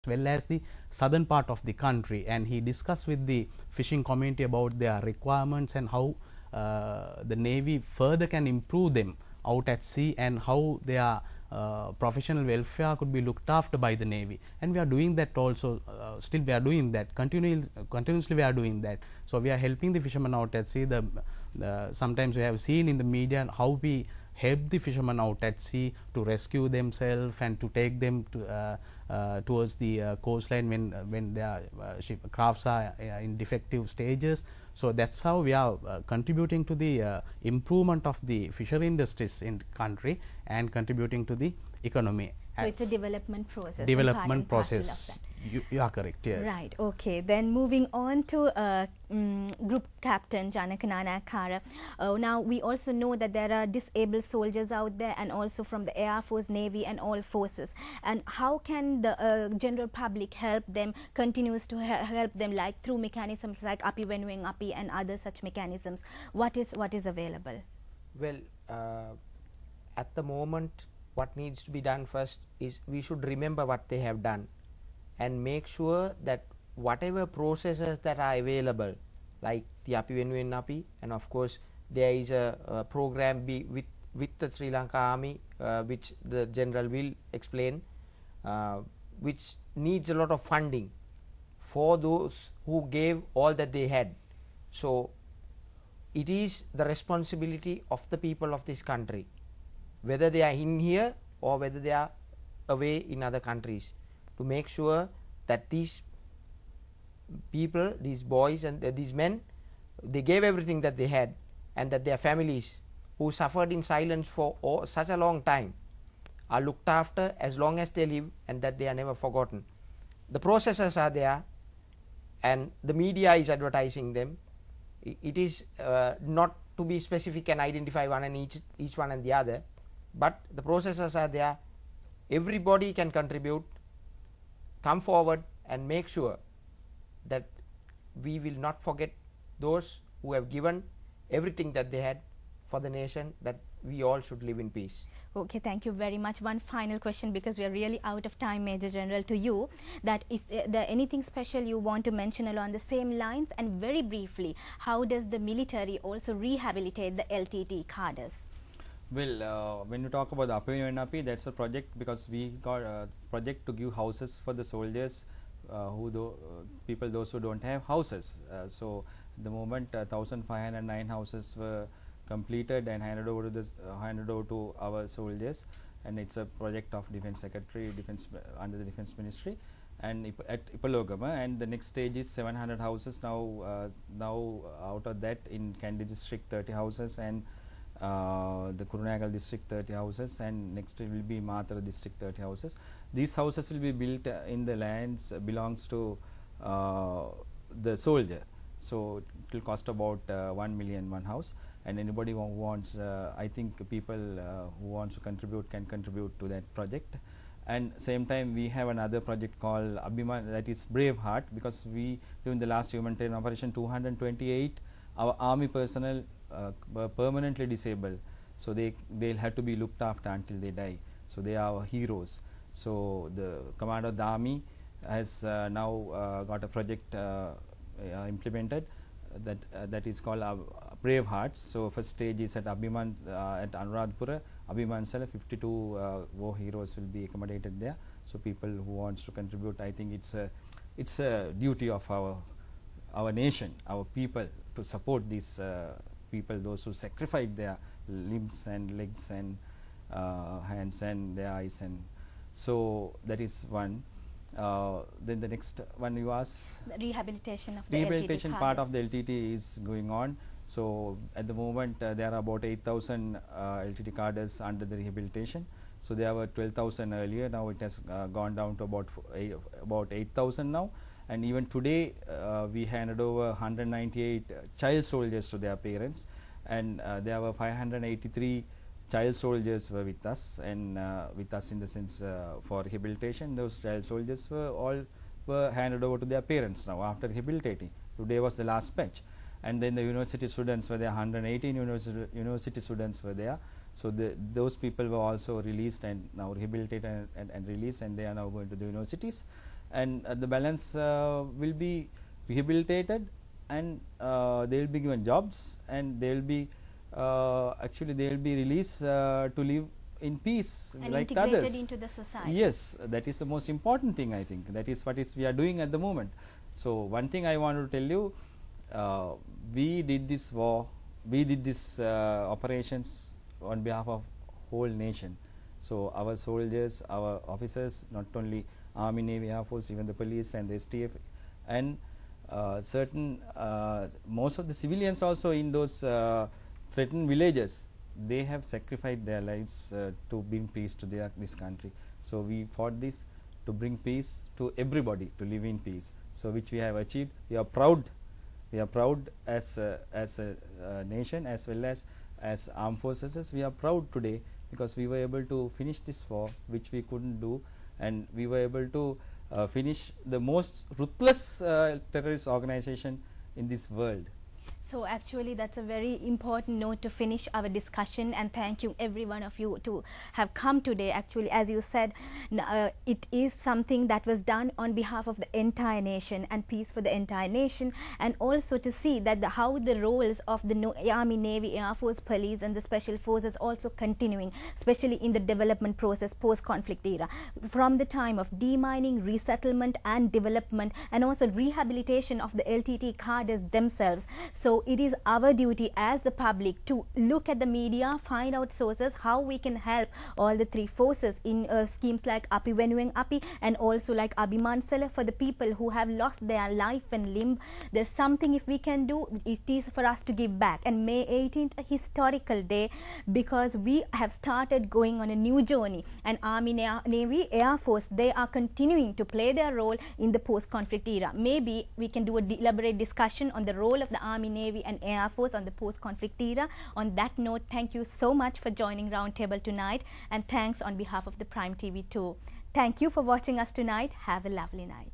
well as the southern part of the country, and he discussed with the fishing community about their requirements and how the Navy further can improve them out at sea, and how their professional welfare could be looked after by the Navy. And we are doing that also, still we are doing that, continuously we are doing that. So we are helping the fishermen out at sea. Sometimes we have seen in the media how we help the fishermen out at sea to rescue themselves and to take them to towards the coastline when their crafts are in defective stages. So that's how we are contributing to the improvement of the fishery industries in the country and contributing to the economy. So it's a development process. Development process. You are correct. Yes. Right. Okay. Then moving on to Group Captain Janakanana Kara. Now we also know that there are disabled soldiers out there, and also from the Air Force, Navy, and all forces. And how can the general public help them? Continues to help them, like through mechanisms like Api Venuing Api and other such mechanisms. What is available? Well, at the moment, what needs to be done first is we should remember what they have done and make sure that whatever processes that are available, like the Api Venuing Api, and of course there is a program with the Sri Lanka Army, which the general will explain, which needs a lot of funding for those who gave all that they had. So it is the responsibility of the people of this country, whether they are in here or whether they are away in other countries, to make sure that these people, these boys and these men, they gave everything that they had, and that their families who suffered in silence for such a long time are looked after as long as they live, and that they are never forgotten. The processes are there, and the media is advertising them. It is not to be specific and identify one and each one and the other, but the processes are there. Everybody can contribute. Come forward and make sure that we will not forget those who have given everything that they had for the nation, that we all should live in peace. Okay, thank you very much. One final question, because we are really out of time, Major General, to you. That is there anything special you want to mention along the same lines? And very briefly, how does the military also rehabilitate the LTT cadres? Well, when you talk about the Api Venuing Api, that's a project because we got a project to give houses for the soldiers, those who don't have houses. So the moment 1,509 houses were completed and handed over to our soldiers, and it's a project of Defence Secretary, under the Defence Ministry, and at Ipalogama. And the next stage is 700 houses now. Now out of that, in Kandy district 30 houses, and the Kurunagal district 30 houses, and next it will be Matara district 30 houses. These houses will be built in the lands belongs to the soldier. So it will cost about 1 million one house, and anybody who wants, I think people who wants to contribute can contribute to that project. And same time we have another project called Abhiman, that is Brave Heart, because we during the last humanitarian operation 228 our army personnel were permanently disabled, so they'll have to be looked after until they die. So they are our heroes. So the commander of the army has now got a project implemented that is called Brave Hearts. So first stage is at Abhiman at Anuradhapura. Abhiman Sala, 52 war heroes will be accommodated there. So people who wants to contribute, I think it's a duty of our nation, our people, to support these people, those who sacrificed their limbs and legs and hands and their eyes, and so that is one. Then the next one you asked, the rehabilitation of the rehabilitation part of the LTT is going on. So at the moment there are about 8,000 LTT cadres under the rehabilitation. So there were 12,000 earlier. Now it has gone down to about 8,000 now. And even today we handed over 198 child soldiers to their parents, and there were 583 child soldiers were with us, and with us in the sense for rehabilitation. Those child soldiers were handed over to their parents now after rehabilitating. Today was the last batch, and then the university students were there. 118 university students were there. So those people were also released and now rehabilitated and released, and they are now going to the universities. and the balance will be rehabilitated, and they will be given jobs, and they will be actually they will be released to live in peace And like integrated others. into the society. Yes, that is the most important thing, I think. That is what we are doing at the moment. So one thing I want to tell you, we did this war, we did this operations on behalf of whole nation. So our soldiers, our officers, not only Army, Navy, Air Force, even the police and the STF, and most of the civilians also in those threatened villages, they have sacrificed their lives to bring peace to this country. So we fought this to bring peace to everybody, to live in peace. So which we have achieved. We are proud. We are proud as a nation, as well as armed forces. We are proud today because we were able to finish this war, which we couldn't do, and we were able to finish the most ruthless terrorist organization in this world. So actually that's a very important note to finish our discussion, and thank you every one of you to have come today. Actually, as you said, it is something that was done on behalf of the entire nation and peace for the entire nation, and also to see that how the roles of the Army, Navy, Air Force, police and the special forces also continuing, especially in the development process post-conflict era, from the time of demining, resettlement and development, and also rehabilitation of the LTT cadres themselves. So it is our duty as the public to look at the media, find out sources, how we can help all the three forces in schemes like Api Venueng Api, and also like Abhimansala for the people who have lost their life and limb. There's something if we can do, it is for us to give back. And May 18th, a historical day, because we have started going on a new journey, and Army, Navy, Air Force, they are continuing to play their role in the post-conflict era. Maybe we can do a elaborate discussion on the role of the Army, Navy and Air Force on the post-conflict era. On that note, thank you so much for joining Roundtable tonight, and thanks on behalf of the Prime TV too. Thank you for watching us tonight. Have a lovely night.